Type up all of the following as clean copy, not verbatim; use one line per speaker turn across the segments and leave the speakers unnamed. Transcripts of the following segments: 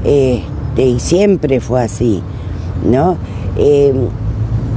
y siempre fue así, ¿no?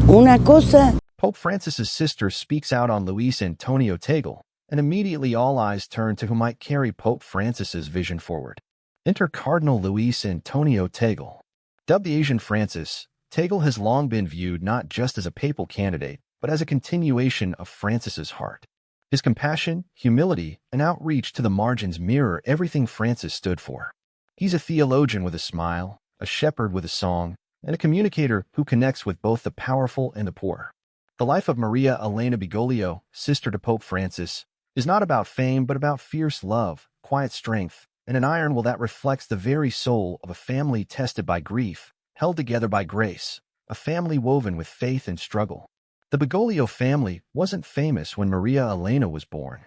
Una cosa.
Pope Francis's sister speaks out on Luis Antonio Tagle, and immediately all eyes turn to who might carry Pope Francis's vision forward. Enter Cardinal Luis Antonio Tagle. Dubbed the Asian Francis, Tagle has long been viewed not just as a papal candidate, but as a continuation of Francis's heart. His compassion, humility, and outreach to the margins mirror everything Francis stood for. He's a theologian with a smile, a shepherd with a song, and a communicator who connects with both the powerful and the poor. The life of Maria Elena Bergoglio, sister to Pope Francis, is not about fame but about fierce love, quiet strength, and an iron will that reflects the very soul of a family tested by grief, held together by grace, a family woven with faith and struggle. The Bergoglio family wasn't famous when Maria Elena was born.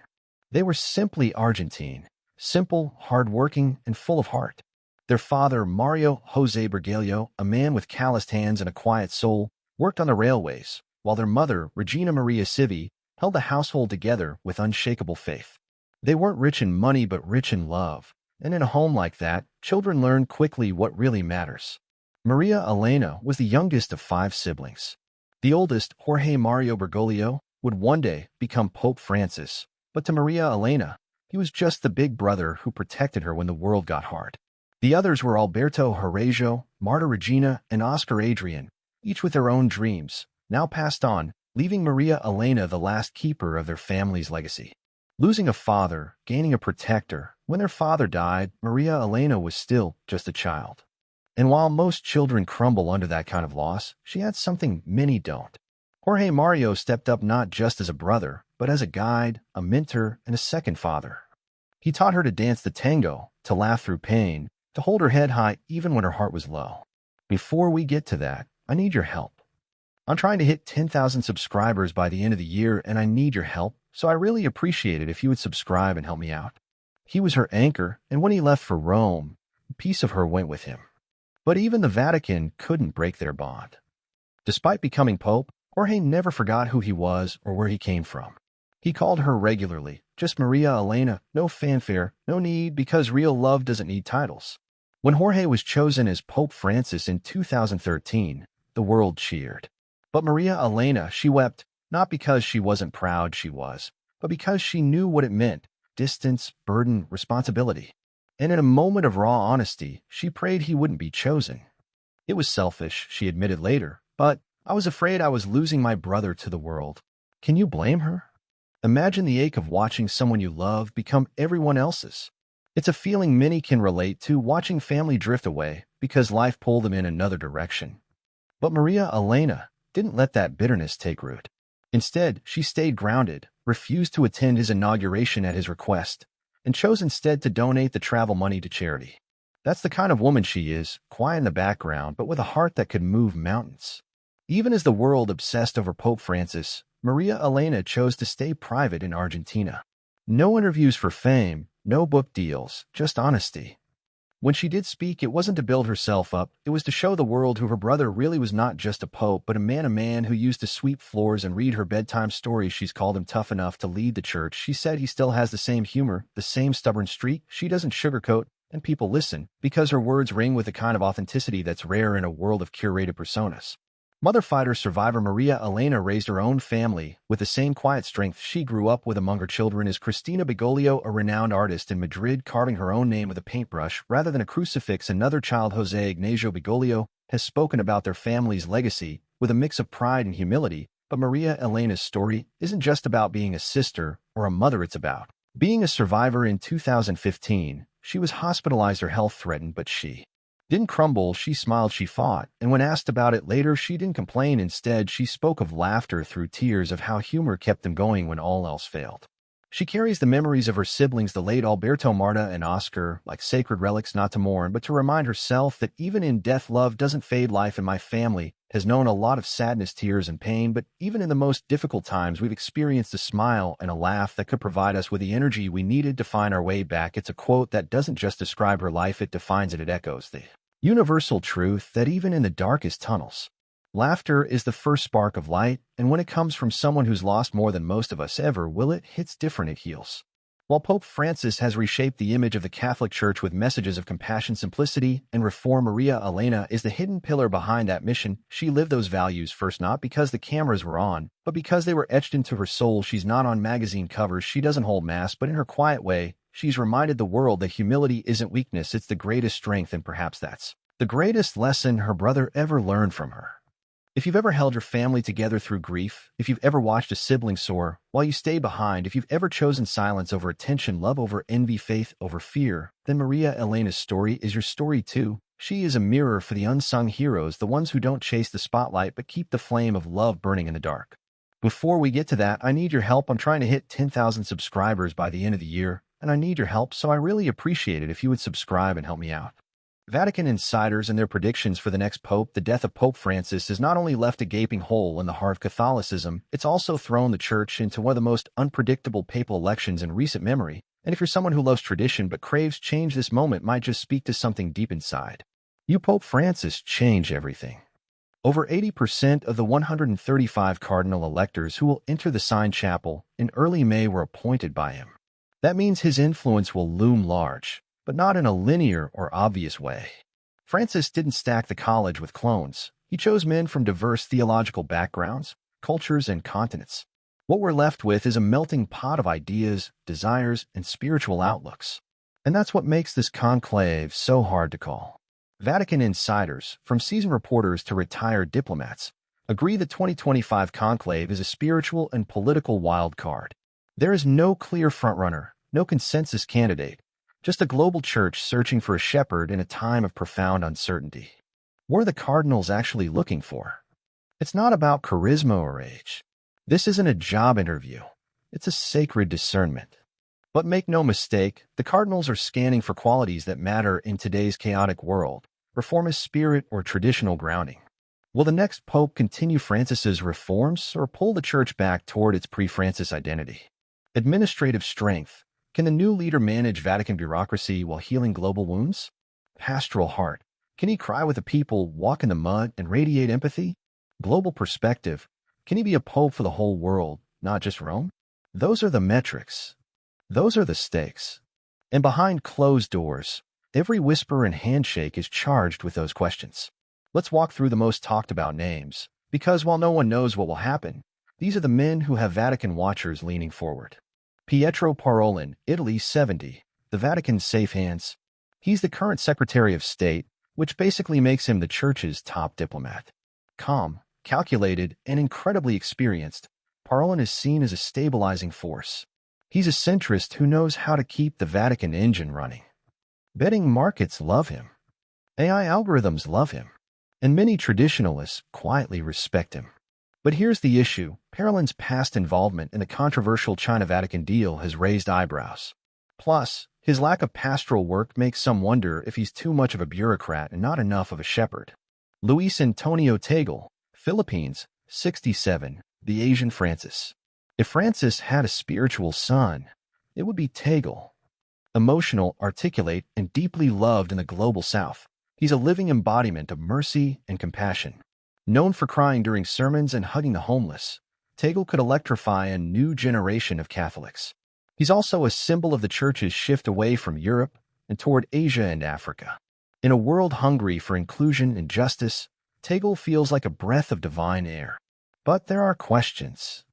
They were simply Argentine, simple, hard-working, and full of heart. Their father, Mario Jose Bergoglio, a man with calloused hands and a quiet soul, worked on the railways, while their mother, Regina Maria Civi, held the household together with unshakable faith. They weren't rich in money but rich in love, and in a home like that, children learn quickly what really matters. Maria Elena was the youngest of 5 siblings. The oldest, Jorge Mario Bergoglio, would one day become Pope Francis, but to Maria Elena, he was just the big brother who protected her when the world got hard. The others were Alberto Horacio, Marta Regina, and Oscar Adrian, each with their own dreams, now passed on, leaving Maria Elena the last keeper of their family's legacy. Losing a father, gaining a protector, when their father died, Maria Elena was still just a child. And while most children crumble under that kind of loss, she had something many don't. Jorge Mario stepped up not just as a brother, but as a guide, a mentor, and a second father. He taught her to dance the tango, to laugh through pain, to hold her head high even when her heart was low. Before we get to that, I need your help. I'm trying to hit 10,000 subscribers by the end of the year, and I need your help, so I really appreciate it if you would subscribe and help me out. He was her anchor, and when he left for Rome, a piece of her went with him. But even the Vatican couldn't break their bond. Despite becoming Pope, Jorge never forgot who he was or where he came from. He called her regularly, just Maria Elena, no fanfare, no need, because real love doesn't need titles. When Jorge was chosen as Pope Francis in 2013, the world cheered. But Maria Elena, she wept, not because she wasn't proud she was, but because she knew what it meant: distance, burden, responsibility. And in a moment of raw honesty, she prayed he wouldn't be chosen. It was selfish, she admitted later, but I was afraid I was losing my brother to the world. Can you blame her? Imagine the ache of watching someone you love become everyone else's. It's a feeling many can relate to, watching family drift away because life pulled them in another direction. But Maria Elena didn't let that bitterness take root. Instead, she stayed grounded, refused to attend his inauguration at his request, and chose instead to donate the travel money to charity. That's the kind of woman she is, quiet in the background, but with a heart that could move mountains. Even as the world obsessed over Pope Francis, Maria Elena chose to stay private in Argentina. No interviews for fame, no book deals, just honesty. When she did speak, it wasn't to build herself up, it was to show the world who her brother really was, not just a pope, but a man who used to sweep floors and read her bedtime stories. She's called him tough enough to lead the church. She said he still has the same humor, the same stubborn streak. She doesn't sugarcoat, and people listen, because her words ring with a kind of authenticity that's rare in a world of curated personas. Mother fighter survivor Maria Elena raised her own family with the same quiet strength she grew up with. Among her children is Cristina Bergoglio, a renowned artist in Madrid, carving her own name with a paintbrush rather than a crucifix. Another child, Jose Ignacio Bergoglio, has spoken about their family's legacy with a mix of pride and humility. But Maria Elena's story isn't just about being a sister or a mother, it's about being a survivor. In 2015, she was hospitalized, her health threatened, but she didn't crumble. She smiled, she fought, and when asked about it later, she didn't complain. Instead, she spoke of laughter through tears, of how humor kept them going when all else failed. She carries the memories of her siblings, the late Alberto, Marta, and Oscar, like sacred relics, not to mourn, but to remind herself that even in death, love doesn't fade. Life in my family has known a lot of sadness, tears, and pain, but even in the most difficult times, we've experienced a smile and a laugh that could provide us with the energy we needed to find our way back. It's a quote that doesn't just describe her life, it defines it. It echoes the universal truth that even in the darkest tunnels, laughter is the first spark of light, and when it comes from someone who's lost more than most of us ever will, it hits different, it heals. While Pope Francis has reshaped the image of the Catholic Church with messages of compassion, simplicity, and reform, Maria Elena is the hidden pillar behind that mission. She lived those values first not because the cameras were on, but because they were etched into her soul. She's not on magazine covers, she doesn't hold mass, but in her quiet way, she's reminded the world that humility isn't weakness, it's the greatest strength, and perhaps that's the greatest lesson her brother ever learned from her. If you've ever held your family together through grief, if you've ever watched a sibling soar while you stayed behind, if you've ever chosen silence over attention, love over envy, faith over fear, then Maria Elena's story is your story too. She is a mirror for the unsung heroes, the ones who don't chase the spotlight but keep the flame of love burning in the dark. Before we get to that, I need your help. I'm trying to hit 10,000 subscribers by the end of the year, and I need your help, so I really appreciate it if you would subscribe and help me out. Vatican insiders and their predictions for the next pope. The death of Pope Francis has not only left a gaping hole in the heart of Catholicism, it's also thrown the Church into one of the most unpredictable papal elections in recent memory. And if you're someone who loves tradition but craves change, this moment might just speak to something deep inside. You, Pope Francis, change everything. Over 80% of the 135 cardinal electors who will enter the Sign Chapel in early May were appointed by him. That means his influence will loom large, but not in a linear or obvious way. Francis didn't stack the college with clones. He chose men from diverse theological backgrounds, cultures, and continents. What we're left with is a melting pot of ideas, desires, and spiritual outlooks. And that's what makes this conclave so hard to call. Vatican insiders, from seasoned reporters to retired diplomats, agree the 2025 conclave is a spiritual and political wild card. There is no clear frontrunner, no consensus candidate, just a global church searching for a shepherd in a time of profound uncertainty. What are the cardinals actually looking for? It's not about charisma or age. This isn't a job interview. It's a sacred discernment. But make no mistake, the cardinals are scanning for qualities that matter in today's chaotic world: reformist spirit or traditional grounding. Will the next pope continue Francis's reforms or pull the church back toward its pre-Francis identity? Administrative strength. Can the new leader manage Vatican bureaucracy while healing global wounds? Pastoral heart. Can he cry with the people, walk in the mud, and radiate empathy? Global perspective. Can he be a pope for the whole world, not just Rome? Those are the metrics. Those are the stakes. And behind closed doors, every whisper and handshake is charged with those questions. Let's walk through the most talked about names, because while no one knows what will happen, these are the men who have Vatican watchers leaning forward. Pietro Parolin, Italy, 70, the Vatican's safe hands. He's the current Secretary of State, which basically makes him the Church's top diplomat. Calm, calculated, and incredibly experienced, Parolin is seen as a stabilizing force. He's a centrist who knows how to keep the Vatican engine running. Betting markets love him. AI algorithms love him. And many traditionalists quietly respect him. But here's the issue. Parolin's past involvement in the controversial China-Vatican deal has raised eyebrows. Plus, his lack of pastoral work makes some wonder if he's too much of a bureaucrat and not enough of a shepherd. Luis Antonio Tagle, Philippines, 67, the Asian Francis. If Francis had a spiritual son, it would be Tagle. Emotional, articulate, and deeply loved in the global South, he's a living embodiment of mercy and compassion. Known for crying during sermons and hugging the homeless, Tagle could electrify a new generation of Catholics. He's also a symbol of the Church's shift away from Europe and toward Asia and Africa. In a world hungry for inclusion and justice, Tagle feels like a breath of divine air. But there are questions.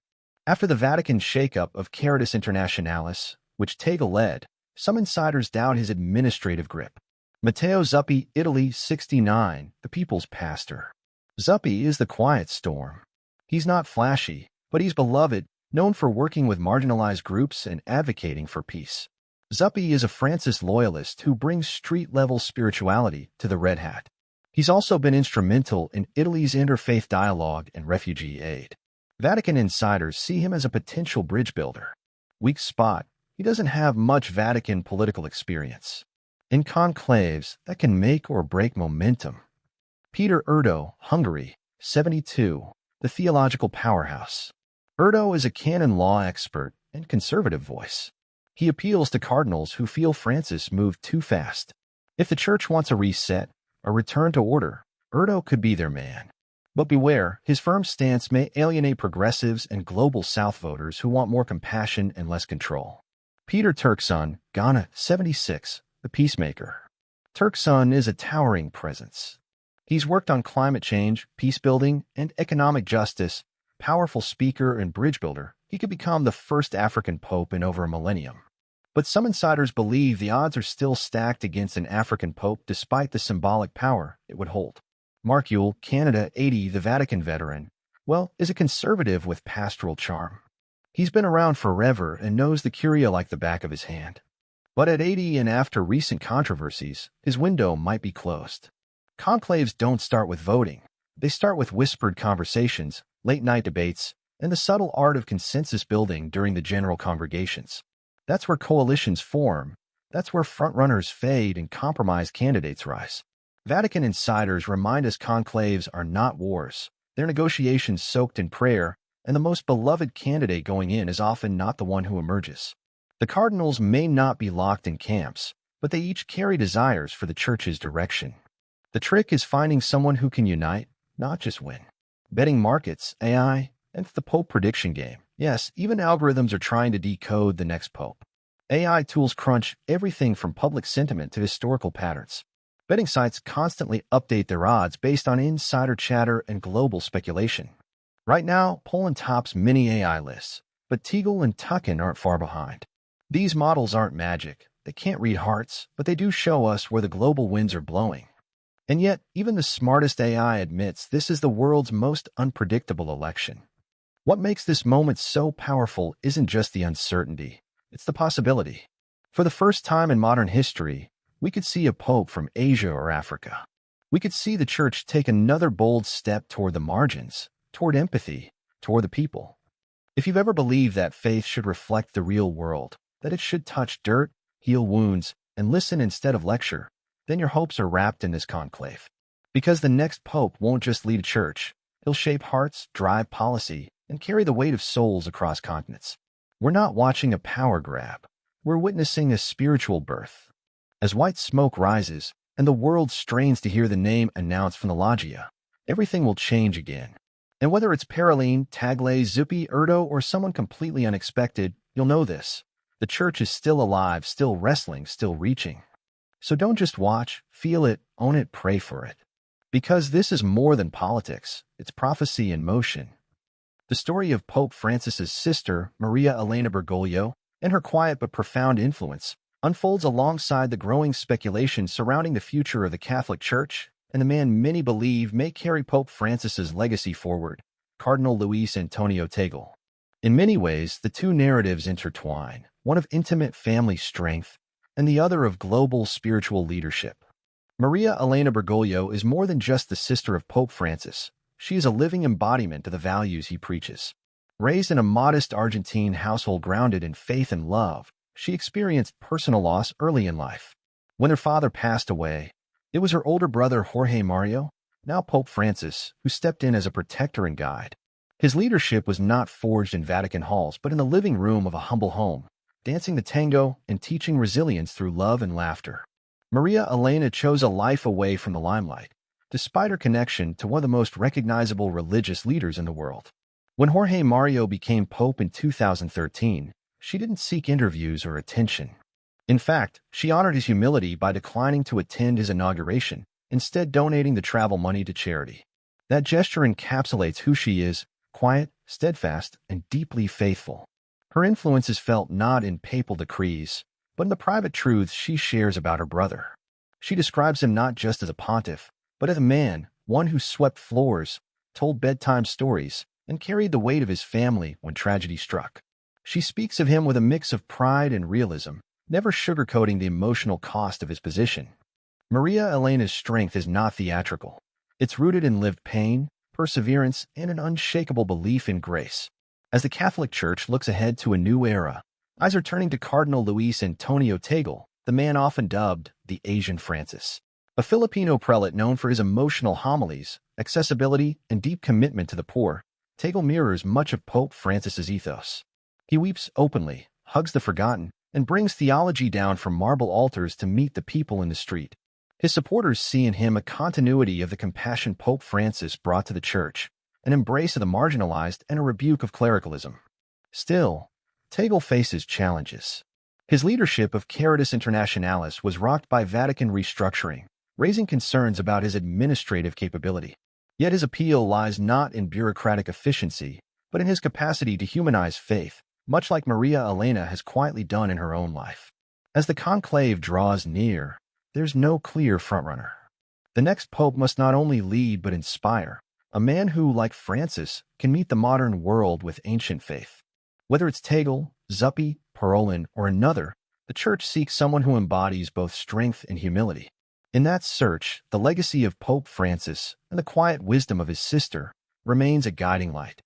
After the Vatican shakeup of Caritas Internationalis, which Tagle led, some insiders doubt his administrative grip. Matteo Zuppi, Italy, 69, the people's pastor. Zuppi is the quiet storm. He's not flashy, but he's beloved, known for working with marginalized groups and advocating for peace. Zuppi is a Francis loyalist who brings street-level spirituality to the Red Hat. He's also been instrumental in Italy's interfaith dialogue and refugee aid. Vatican insiders see him as a potential bridge builder. Weak spot: he doesn't have much Vatican political experience. In conclaves, that can make or break momentum. Peter Erdo, Hungary, 72, the theological powerhouse. Erdo is a canon law expert and conservative voice. He appeals to cardinals who feel Francis moved too fast. If the Church wants a reset, a return to order, Erdo could be their man. But beware, his firm stance may alienate progressives and global South voters who want more compassion and less control. Peter Turkson, Ghana, 76, the peacemaker. Turkson is a towering presence. He's worked on climate change, peace building, and economic justice. Powerful speaker and bridge builder, he could become the first African pope in over a millennium. But some insiders believe the odds are still stacked against an African pope despite the symbolic power it would hold. Mark Yule, Canada, 80, the Vatican veteran, well, is a conservative with pastoral charm. He's been around forever and knows the Curia like the back of his hand. But at 80 and after recent controversies, his window might be closed. Conclaves don't start with voting. They start with whispered conversations, late-night debates, and the subtle art of consensus building during the general congregations. That's where coalitions form. That's where frontrunners fade and compromise candidates rise. Vatican insiders remind us conclaves are not wars. They're negotiations soaked in prayer, and the most beloved candidate going in is often not the one who emerges. The cardinals may not be locked in camps, but they each carry desires for the church's direction. The trick is finding someone who can unite, not just win. Betting markets, AI, and the Pope prediction game. Yes, even algorithms are trying to decode the next Pope. AI tools crunch everything from public sentiment to historical patterns. Betting sites constantly update their odds based on insider chatter and global speculation. Right now, Poland tops many AI lists, but Tagle and Tagle aren't far behind. These models aren't magic. They can't read hearts, but they do show us where the global winds are blowing. And yet, even the smartest AI admits this is the world's most unpredictable election. What makes this moment so powerful isn't just the uncertainty, it's the possibility. For the first time in modern history, we could see a pope from Asia or Africa. We could see the church take another bold step toward the margins, toward empathy, toward the people. If you've ever believed that faith should reflect the real world, that it should touch dirt, heal wounds, and listen instead of lecture, then your hopes are wrapped in this conclave. Because the next pope won't just lead a church, he'll shape hearts, drive policy, and carry the weight of souls across continents. We're not watching a power grab. We're witnessing a spiritual birth. As white smoke rises, and the world strains to hear the name announced from the loggia, everything will change again. And whether it's Paroline, Tagle, Zuppi, Erdo, or someone completely unexpected, you'll know this. The church is still alive, still wrestling, still reaching. So don't just watch, feel it, own it, pray for it. Because this is more than politics, it's prophecy in motion. The story of Pope Francis's sister, Maria Elena Bergoglio, and her quiet but profound influence unfolds alongside the growing speculation surrounding the future of the Catholic Church and the man many believe may carry Pope Francis's legacy forward, Cardinal Luis Antonio Tagle. In many ways, the two narratives intertwine, one of intimate family strength and the other of global spiritual leadership. Maria Elena Bergoglio is more than just the sister of Pope Francis. She is a living embodiment of the values he preaches. Raised in a modest Argentine household grounded in faith and love, she experienced personal loss early in life. When her father passed away, it was her older brother Jorge Mario, now Pope Francis, who stepped in as a protector and guide. His leadership was not forged in Vatican halls, but in the living room of a humble home, dancing the tango and teaching resilience through love and laughter. Maria Elena chose a life away from the limelight, despite her connection to one of the most recognizable religious leaders in the world. When Jorge Mario became Pope in 2013, she didn't seek interviews or attention. In fact, she honored his humility by declining to attend his inauguration, instead donating the travel money to charity. That gesture encapsulates who she is, quiet, steadfast, and deeply faithful. Her influence is felt not in papal decrees, but in the private truths she shares about her brother. She describes him not just as a pontiff, but as a man, one who swept floors, told bedtime stories, and carried the weight of his family when tragedy struck. She speaks of him with a mix of pride and realism, never sugarcoating the emotional cost of his position. Maria Elena's strength is not theatrical. It's rooted in lived pain, perseverance, and an unshakable belief in grace. As the Catholic Church looks ahead to a new era, eyes are turning to Cardinal Luis Antonio Tagle, the man often dubbed the Asian Francis. A Filipino prelate known for his emotional homilies, accessibility, and deep commitment to the poor, Tagle mirrors much of Pope Francis's ethos. He weeps openly, hugs the forgotten, and brings theology down from marble altars to meet the people in the street. His supporters see in him a continuity of the compassion Pope Francis brought to the Church, an embrace of the marginalized and a rebuke of clericalism. Still, Tagle faces challenges. His leadership of Caritas Internationalis was rocked by Vatican restructuring, raising concerns about his administrative capability. Yet his appeal lies not in bureaucratic efficiency, but in his capacity to humanize faith, much like Maria Elena has quietly done in her own life. As the conclave draws near, there's no clear frontrunner. The next pope must not only lead but inspire, a man who, like Francis, can meet the modern world with ancient faith. Whether it's Tagle, Zuppi, Parolin, or another, the Church seeks someone who embodies both strength and humility. In that search, the legacy of Pope Francis and the quiet wisdom of his sister remains a guiding light.